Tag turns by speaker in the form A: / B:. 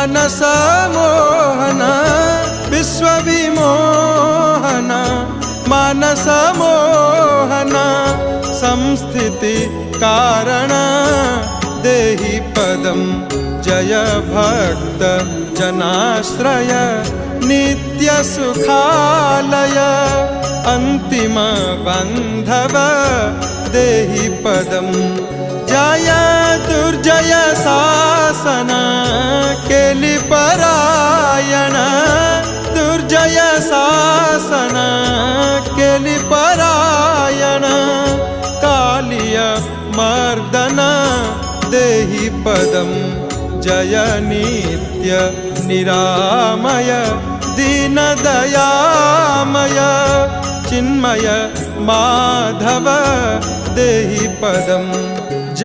A: मानसमोहन विश्वविमोहन मानसमोहन संस्थिति कारण देहि पदं जय भक्त जनाश्रय नित्य सुखालय अंतिम बांधव देहि पदं जय दुर्जय शासन केली परायण दुर्जय शासन केली परायण कालिय मर्दन देहि पदं जय नित्य निरामय दीन दयामय चिन्मय माधव देहि पदं